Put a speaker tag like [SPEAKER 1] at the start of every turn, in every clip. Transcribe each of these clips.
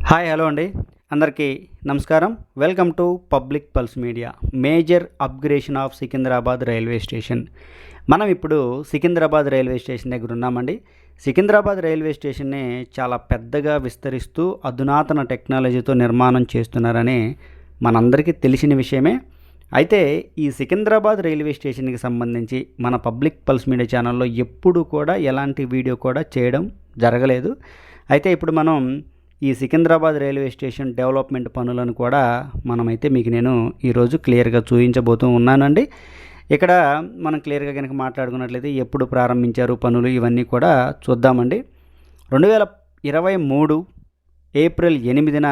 [SPEAKER 1] Hi hello అండి, అందరికీ నమస్కారం. Welcome to public pulse media. Major upgradation of Secunderabad railway station. మనం ఇప్పుడు సికింద్రాబాద్ రైల్వే స్టేషన్ దగ్గర ఉన్నామండి. సికింద్రాబాద్ రైల్వే స్టేషన్ని చాలా పెద్దగా విస్తరిస్తూ అధునాతన టెక్నాలజీతో నిర్మాణం చేస్తున్నారని మనందరికీ తెలిసిన విషయమే. అయితే ఈ సికింద్రాబాద్ రైల్వే స్టేషన్కి సంబంధించి మన పబ్లిక్ పల్స్ మీడియా ఛానల్లో ఎప్పుడు కూడా ఎలాంటి వీడియో కూడా చేయడం జరగలేదు. అయితే ఇప్పుడు మనం ఈ సికింద్రాబాద్ రైల్వే స్టేషన్ డెవలప్మెంట్ పనులను కూడా మనమైతే మీకు నేను ఈరోజు క్లియర్గా చూపించబోతూ ఉన్నానండి. ఇక్కడ మనం క్లియర్గా కనుక మాట్లాడుకున్నట్లయితే ఎప్పుడు ప్రారంభించారు పనులు ఇవన్నీ కూడా చూద్దామండి. 2023 ఏప్రిల్ 8న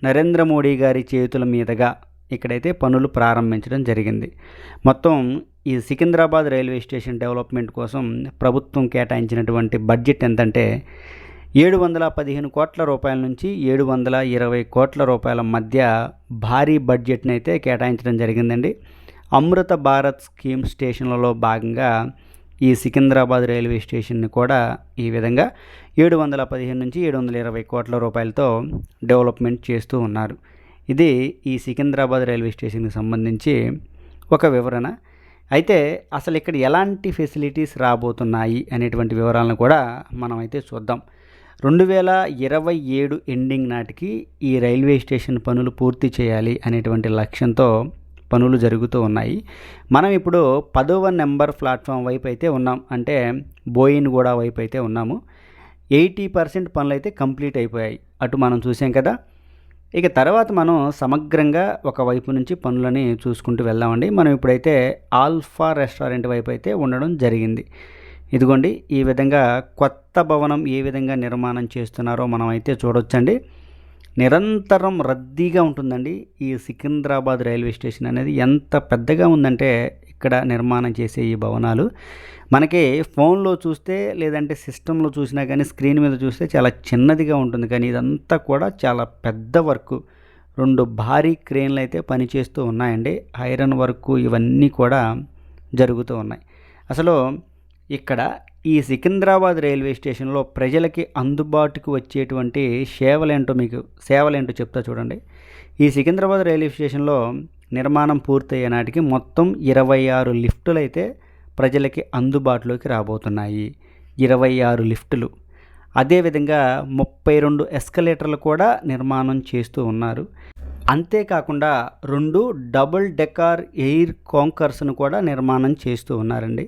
[SPEAKER 1] నరేంద్ర మోడీ గారి చేతుల మీదుగా ఇక్కడైతే పనులు ప్రారంభించడం జరిగింది. మొత్తం ఈ సికింద్రాబాద్ రైల్వే స్టేషన్ డెవలప్మెంట్ కోసం ప్రభుత్వం కేటాయించినటువంటి బడ్జెట్ ఎంతంటే 715 కోట్ల రూపాయల నుంచి 720 కోట్ల రూపాయల మధ్య భారీ బడ్జెట్ని అయితే కేటాయించడం జరిగిందండి. అమృత భారత్ స్కీమ్ స్టేషన్లలో భాగంగా ఈ సికింద్రాబాద్ రైల్వే స్టేషన్ని కూడా ఈ విధంగా 715 నుంచి 720 కోట్ల రూపాయలతో డెవలప్మెంట్ చేస్తూ ఉన్నారు. ఇది ఈ సికింద్రాబాద్ రైల్వే స్టేషన్కి సంబంధించి ఒక వివరణ. అయితే అసలు ఇక్కడ ఎలాంటి ఫెసిలిటీస్ రాబోతున్నాయి అనేటువంటి వివరాలను కూడా మనమైతే చూద్దాం. 2027 ఎండింగ్ నాటికి ఈ రైల్వే స్టేషన్ పనులు పూర్తి చేయాలి అనేటువంటి లక్ష్యంతో పనులు జరుగుతూ ఉన్నాయి. మనం ఇప్పుడు 10వ నెంబర్ ప్లాట్ఫామ్ వైపు అయితే ఉన్నాం, అంటే బోయిన్గూడ వైపు అయితే ఉన్నాము. 80% పనులు అయితే కంప్లీట్ అయిపోయాయి. అటు మనం చూసాం కదా. ఇక తర్వాత మనం సమగ్రంగా ఒక వైపు నుంచి పనులని చూసుకుంటూ వెళ్దామండి. మనం ఇప్పుడైతే ఆల్ఫా రెస్టారెంట్ వైపు అయితే ఉండడం జరిగింది. ఇదిగోండి, ఈ విధంగా కొత్త భవనం ఏ విధంగా నిర్మాణం చేస్తున్నారో మనం అయితే చూడొచ్చండి. నిరంతరం రద్దీగా ఉంటుందండి ఈ సికింద్రాబాద్ రైల్వే స్టేషన్ అనేది. ఎంత పెద్దగా ఉందంటే ఇక్కడ నిర్మాణం చేసే ఈ భవనాలు మనకి ఫోన్లో చూస్తే లేదంటే సిస్టంలో చూసినా కానీ స్క్రీన్ మీద చూస్తే చాలా చిన్నదిగా ఉంటుంది, కానీ ఇదంతా కూడా చాలా పెద్ద వర్క్. 2 భారీ క్రేన్లు అయితే పనిచేస్తూ ఉన్నాయండి. ఐరన్ వర్క్ ఇవన్నీ కూడా జరుగుతూ ఉన్నాయి. అసలు ఇక్కడ ఈ సికింద్రాబాద్ రైల్వే స్టేషన్లో ప్రజలకి అందుబాటుకు వచ్చేటువంటి సేవలేంటో చెప్తా చూడండి. ఈ సికింద్రాబాద్ రైల్వే స్టేషన్లో నిర్మాణం పూర్తయ్యే నాటికి మొత్తం 26 లిఫ్టులు అయితే ప్రజలకి అందుబాటులోకి రాబోతున్నాయి. 26 లిఫ్టులు. అదేవిధంగా 32 ఎస్కలేటర్లు కూడా నిర్మాణం చేస్తూ ఉన్నారు. అంతేకాకుండా 2 డబుల్ డెకార్ ఎయిర్ కాంకర్స్ను కూడా నిర్మాణం చేస్తూ ఉన్నారండి.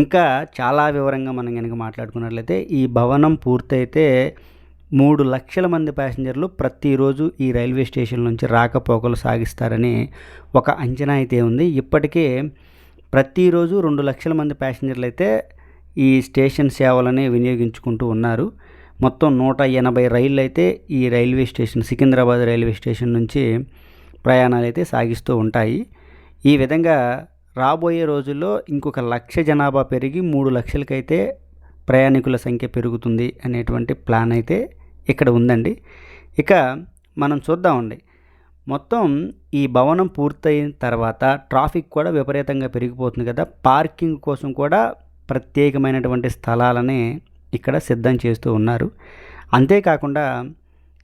[SPEAKER 1] ఇంకా చాలా వివరంగా మనం కనుక మాట్లాడుకున్నట్లయితే ఈ భవనం పూర్తయితే 3 లక్షల మంది ప్యాసింజర్లు ప్రతిరోజు ఈ రైల్వే స్టేషన్ నుంచి రాకపోకలు సాగిస్తారని ఒక అంచనా అయితే ఉంది. ఇప్పటికే ప్రతిరోజు 2 లక్షల మంది ప్యాసింజర్లు అయితే ఈ స్టేషన్ సేవలని వినియోగించుకుంటూ ఉన్నారు. మొత్తం 180 రైళ్ళు అయితే ఈ railway station Secunderabad railway station నుంచి ప్రయాణాలు అయితే సాగిస్తూ ఉంటాయి. ఈ విధంగా రాబోయే రోజుల్లో ఇంకొక 1,00,000 జనాభా పెరిగి 3 లక్షలకైతే ప్రయాణికుల సంఖ్య పెరుగుతుంది అనేటువంటి ప్లాన్ అయితే ఇక్కడ ఉందండి. ఇక మనం చూద్దామండి. మొత్తం ఈ భవనం పూర్తయిన తర్వాత ట్రాఫిక్ కూడా విపరీతంగా పెరిగిపోతుంది కదా. పార్కింగ్ కోసం కూడా ప్రత్యేకమైనటువంటి స్థలాలని ఇక్కడ సిద్ధం చేస్తూ ఉన్నారు. అంతేకాకుండా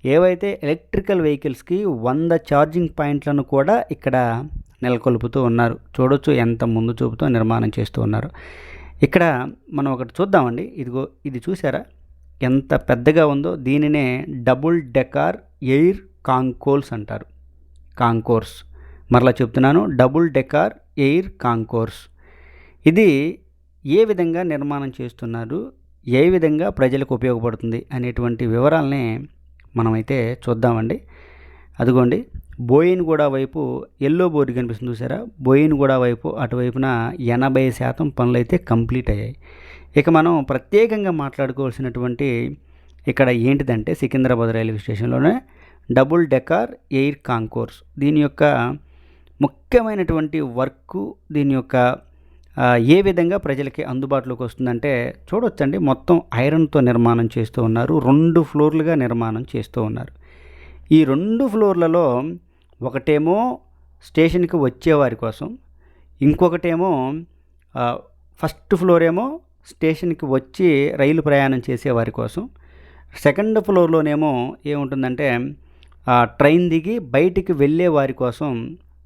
[SPEAKER 1] ఏవైతే ఎలక్ట్రికల్ వెహికల్స్కి 100 ఛార్జింగ్ పాయింట్లను కూడా ఇక్కడ నెలకొల్పుతూ ఉన్నారు. చూడొచ్చు ఎంత ముందు చూపుతో నిర్మాణం చేస్తూ ఉన్నారు. ఇక్కడ మనం ఒకటి చూద్దామండి. ఇది చూసారా ఎంత పెద్దగా ఉందో. దీనినే డబుల్ డెకార్ ఎయిర్ కాంకోర్స్ అంటారు. కాంకోర్స్, మరలా చెప్తున్నాను, డబుల్ డెకార్ ఎయిర్ కాంకోర్స్. ఇది ఏ విధంగా నిర్మాణం చేస్తున్నారు, ఏ విధంగా ప్రజలకు ఉపయోగపడుతుంది అనేటువంటి వివరాలని మనమైతే చూద్దామండి. అదిగోండి, బోయిన్గూడ వైపు ఎల్లో బోర్డు కనిపిస్తుంది చూసారా. బోయిన్గూడ వైపు అటువైపున 80% పనులు అయితే కంప్లీట్ అయ్యాయి. ఇక మనం ప్రత్యేకంగా మాట్లాడుకోవాల్సినటువంటి ఇక్కడ ఏంటిదంటే సికింద్రాబాద్ రైల్వే స్టేషన్లోనే డబుల్ డెకార్ ఎయిర్ కాంకోర్స్. దీని యొక్క ముఖ్యమైనటువంటి వర్క్, దీని యొక్క ఏ విధంగా ప్రజలకి అందుబాటులోకి వస్తుందంటే చూడొచ్చండి. మొత్తం ఐరన్తో నిర్మాణం చేస్తూ ఉన్నారు. 2 ఫ్లోర్లుగా నిర్మాణం చేస్తూ ఉన్నారు. ఈ 2 ఫ్లోర్లలో ఒకటేమో స్టేషన్కి వచ్చేవారి కోసం, ఇంకొకటేమో ఫస్ట్ ఫ్లోర్ ఏమో స్టేషన్కి వచ్చి రైలు ప్రయాణం చేసేవారి కోసం, సెకండ్ ఫ్లోర్లోనేమో ఏముంటుందంటే ట్రైన్ దిగి బయటికి వెళ్ళే వారి కోసం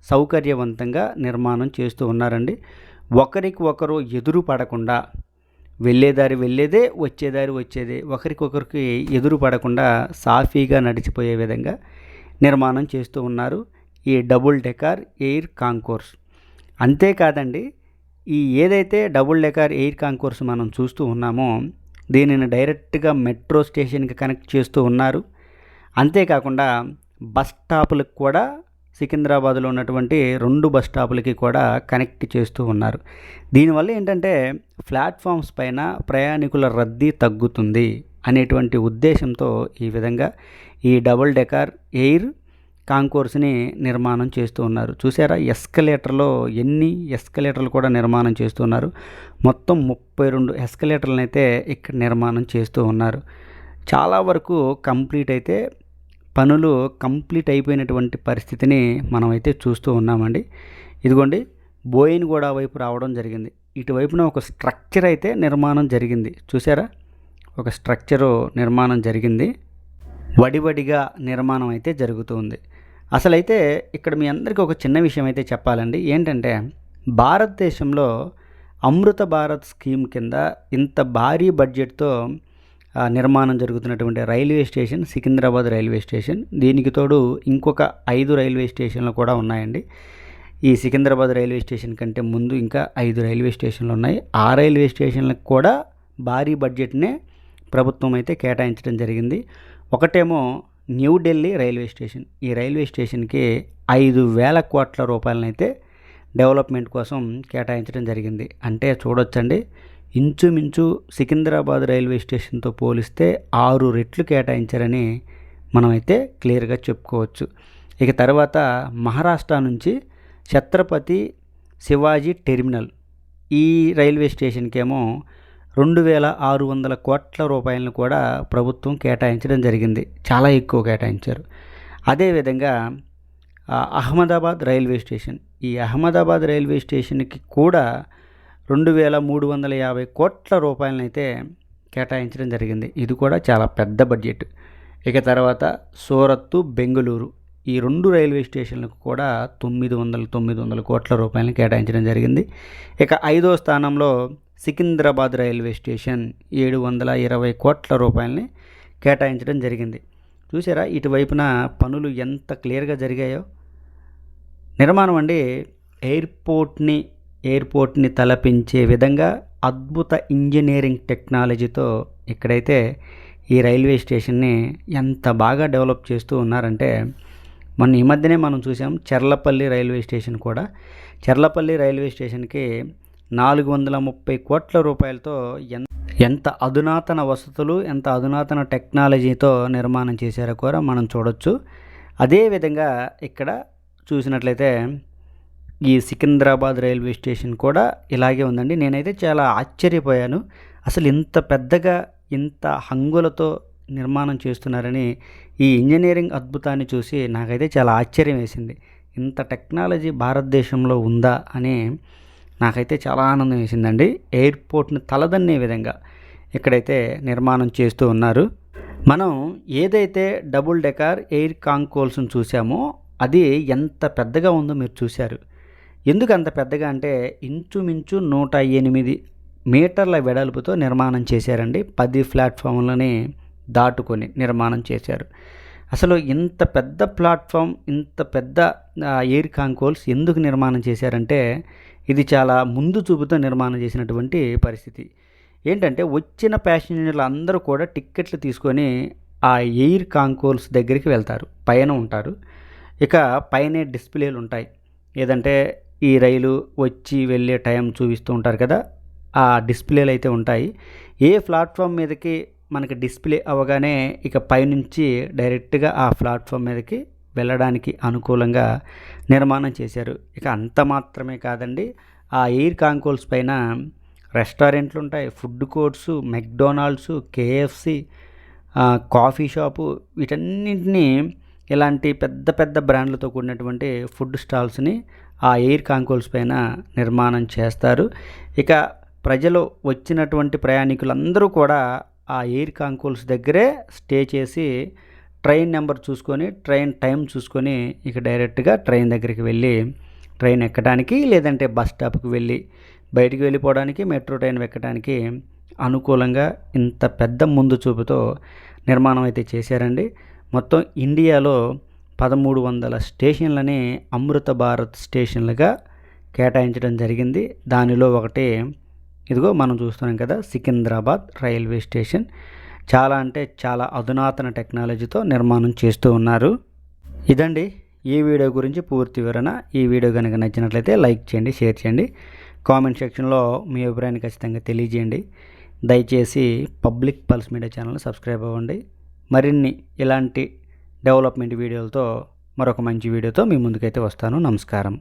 [SPEAKER 1] సౌకర్యవంతంగా నిర్మాణం చేస్తూ ఉన్నారండి. ఒకరికి ఒకరు ఎదురు పడకుండా, వెళ్ళేదారి వెళ్ళేదే, వచ్చేదారి వచ్చేదే, ఒకరికొకరికి ఎదురు పడకుండా సాఫీగా నడిచిపోయే విధంగా నిర్మాణం చేస్తూ ఉన్నారు ఈ డబుల్ డెకార్ ఎయిర్ కాంకోర్స్. అంతేకాదండి, ఈ ఏదైతే డబుల్ డెకార్ ఎయిర్ కాంకోర్స్ మనం చూస్తూ ఉన్నామో దీనిని డైరెక్ట్గా మెట్రో స్టేషన్కి కనెక్ట్ చేస్తూ ఉన్నారు. అంతేకాకుండా బస్ స్టాపులకు కూడా, సికింద్రాబాద్లో ఉన్నటువంటి 2 బస్ స్టాపులకి కూడా కనెక్ట్ చేస్తూ ఉన్నారు. దీనివల్ల ఏంటంటే ప్లాట్ఫామ్స్ పైన ప్రయాణికుల రద్దీ తగ్గుతుంది అనేటువంటి ఉద్దేశంతో ఈ విధంగా ఈ డబుల్ డెకార్ ఎయిర్ కాంకోర్స్ని నిర్మాణం చేస్తూ ఉన్నారు. చూసారా, ఎస్కలేటర్లో ఎన్ని ఎస్కలేటర్లు కూడా నిర్మాణం చేస్తూ ఉన్నారు. మొత్తం 32 ఎస్కలేటర్లను అయితే ఇక్కడ నిర్మాణం చేస్తూ ఉన్నారు. చాలా వరకు పనులు కంప్లీట్ అయిపోయినటువంటి పరిస్థితిని మనమైతే చూస్తూ ఉన్నామండి. ఇదిగోండి, బోయిన్గూడ వైపు రావడం జరిగింది. ఇటువైపున ఒక స్ట్రక్చర్ అయితే నిర్మాణం జరిగింది. చూసారా, ఒక స్ట్రక్చరు నిర్మాణం జరిగింది. వడివడిగా నిర్మాణం అయితే జరుగుతుంది. అసలైతే ఇక్కడ మీ అందరికీ ఒక చిన్న విషయం అయితే చెప్పాలండి. ఏంటంటే భారతదేశంలో అమృత భారత్ స్కీమ్ కింద ఇంత భారీ బడ్జెట్తో నిర్మాణం జరుగుతున్నటువంటి railway station Secunderabad railway station. దీనికి తోడు ఇంకొక 5 రైల్వే స్టేషన్లు కూడా ఉన్నాయండి. ఈ సికింద్రాబాద్ రైల్వే స్టేషన్ కంటే ముందు ఇంకా 5 రైల్వే స్టేషన్లు ఉన్నాయి. ఆ రైల్వే స్టేషన్లకు కూడా భారీ బడ్జెట్నే ప్రభుత్వం అయితే కేటాయించడం జరిగింది. ఒకటేమో న్యూఢిల్లీ రైల్వే స్టేషన్. ఈ రైల్వే స్టేషన్కి 5,000 కోట్ల రూపాయలనైతే డెవలప్మెంట్ కోసం కేటాయించడం జరిగింది. అంటే చూడొచ్చండి, ఇంచుమించు సికింద్రాబాద్ రైల్వే స్టేషన్తో పోలిస్తే 6 రెట్లు కేటాయించారని మనమైతే క్లియర్గా చెప్పుకోవచ్చు. ఇక తర్వాత మహారాష్ట్ర నుంచి ఛత్రపతి శివాజీ టెర్మినల్, ఈ రైల్వే స్టేషన్కేమో 2,600 కోట్ల రూపాయలను కూడా ప్రభుత్వం కేటాయించడం జరిగింది. చాలా ఎక్కువ కేటాయించారు. అదేవిధంగా అహ్మదాబాద్ రైల్వే స్టేషన్, ఈ అహ్మదాబాద్ రైల్వే స్టేషన్కి కూడా 2,350 కోట్ల రూపాయలనైతే కేటాయించడం జరిగింది. ఇది కూడా చాలా పెద్ద బడ్జెట్. ఇక తర్వాత సూరత్తు, బెంగళూరు, ఈ 2 రైల్వే స్టేషన్లకు కూడా 900 కోట్ల రూపాయలను కేటాయించడం జరిగింది. ఇక 5వ స్థానంలో సికింద్రాబాద్ రైల్వే స్టేషన్ 720 కోట్ల రూపాయలని కేటాయించడం జరిగింది. చూసారా, ఇటువైపున పనులు ఎంత క్లియర్గా జరిగాయో. నిర్మాణం అండి ఎయిర్పోర్ట్ని తలపించే విధంగా అద్భుత ఇంజనీరింగ్ టెక్నాలజీతో ఇక్కడైతే ఈ రైల్వే స్టేషన్ని ఎంత బాగా డెవలప్ చేస్తూ ఉన్నారంటే, మొన్న ఈ మధ్యనే మనం చూసాం చర్లపల్లి రైల్వే స్టేషన్ కూడా. చర్లపల్లి రైల్వే స్టేషన్కి 430 కోట్ల రూపాయలతో ఎంత అధునాతన వసతులు, ఎంత అధునాతన టెక్నాలజీతో నిర్మాణం చేశారో కూడా మనం చూడొచ్చు. అదేవిధంగా ఇక్కడ చూసినట్లయితే ఈ సికింద్రాబాద్ రైల్వే స్టేషన్ కూడా ఇలాగే ఉందండి. నేనైతే చాలా ఆశ్చర్యపోయాను. అసలు ఇంత పెద్దగా, ఇంత హంగులతో నిర్మాణం చేస్తున్నారని ఈ ఇంజనీరింగ్ అద్భుతాన్ని చూసి నాకైతే చాలా ఆశ్చర్యం వేసింది. ఇంత టెక్నాలజీ భారతదేశంలో ఉందా అని నాకైతే చాలా ఆనందం వేసిందండి. ఎయిర్పోర్ట్ని తలదన్నే విధంగా ఇక్కడైతే నిర్మాణం చేస్తూ ఉన్నారు. మనం ఏదైతే డబుల్ డెకార్ ఎయిర్ కాంకోర్స్ను చూసామో అది ఎంత పెద్దగా ఉందో మీరు చూశారు. ఎందుకు అంత పెద్దగా అంటే ఇంచుమించు 108 మీటర్ల వెడల్పుతో నిర్మాణం చేశారండి. 10 ప్లాట్ఫామ్లని దాటుకొని నిర్మాణం చేశారు. అసలు ఇంత పెద్ద ప్లాట్ఫామ్, ఇంత పెద్ద ఎయిర్ కాంకోర్స్ ఎందుకు నిర్మాణం చేశారంటే ఇది చాలా ముందు చూపుతో నిర్మాణం చేసినటువంటి పరిస్థితి. ఏంటంటే వచ్చిన ప్యాసింజర్లు అందరూ కూడా టిక్కెట్లు తీసుకొని ఆ ఎయిర్ కాంకోర్స్ దగ్గరికి వెళ్తారు. పైన ఉంటారు. ఇక పైనే డిస్ప్లేలు ఉంటాయి. ఏదంటే ఈ రైలు వచ్చి వెళ్ళే టైం చూపిస్తూ ఉంటారు కదా, ఆ డిస్ప్లేలు అయితే ఉంటాయి. ఏ ప్లాట్ఫామ్ మీదకి మనకి డిస్ప్లే అవ్వగానే ఇక పైనుంచి డైరెక్ట్గా ఆ ప్లాట్ఫామ్ మీదకి వెళ్ళడానికి అనుకూలంగా నిర్మాణం చేశారు. ఇక అంత మాత్రమే కాదండి, ఆ ఎయిర్ కాంకోర్స్ పైన రెస్టారెంట్లు ఉంటాయి, food courts, McDonald's, KFC, coffee shop, వీటన్నింటినీ ఇలాంటి పెద్ద పెద్ద బ్రాండ్లతో కూడినటువంటి ఫుడ్ స్టాల్స్ని ఆ ఎయిర్ కాంకోర్స్ పైన నిర్మాణం చేస్తారు. ఇక ప్రజలు వచ్చినటువంటి ప్రయాణికులందరూ కూడా ఆ ఎయిర్ కాంకోర్స్ దగ్గరే స్టే చేసి ట్రైన్ నెంబర్ చూసుకొని ట్రైన్ టైం చూసుకొని ఇక డైరెక్ట్గా ట్రైన్ దగ్గరికి వెళ్ళి ట్రైన్ ఎక్కడానికి లేదంటే బస్ స్టాప్కి వెళ్ళి బయటికి వెళ్ళిపోవడానికి మెట్రో ట్రైన్ ఎక్కడానికి అనుకూలంగా ఇంత పెద్ద ముందు చూపుతో నిర్మాణం అయితే చేశారండి. మొత్తం ఇండియాలో 1300 స్టేషన్లని అమృత భారత్ స్టేషన్లుగా కేటాయించడం జరిగింది. దానిలో ఒకటి ఇదిగో మనం చూస్తున్నాం కదా, సికింద్రాబాద్ రైల్వే స్టేషన్. చాలా అంటే చాలా అధునాతన టెక్నాలజీతో నిర్మాణం చేస్తూ ఉన్నారు. ఇదండి ఈ వీడియో గురించి పూర్తి వివరణ. ఈ వీడియో కనుక నచ్చినట్లయితే లైక్ చేయండి, షేర్ చేయండి, కామెంట్ సెక్షన్లో మీ అభిప్రాయాన్ని ఖచ్చితంగా తెలియజేయండి. దయచేసి పబ్లిక్ పల్స్ మీడియా ఛానల్ని సబ్స్క్రైబ్ అవ్వండి. మరిన్ని ఇలాంటి డెవలప్మెంట్ వీడియోలతో మరొక మంచి వీడియోతో మీ ముందుకైతే వస్తాను. నమస్కారం.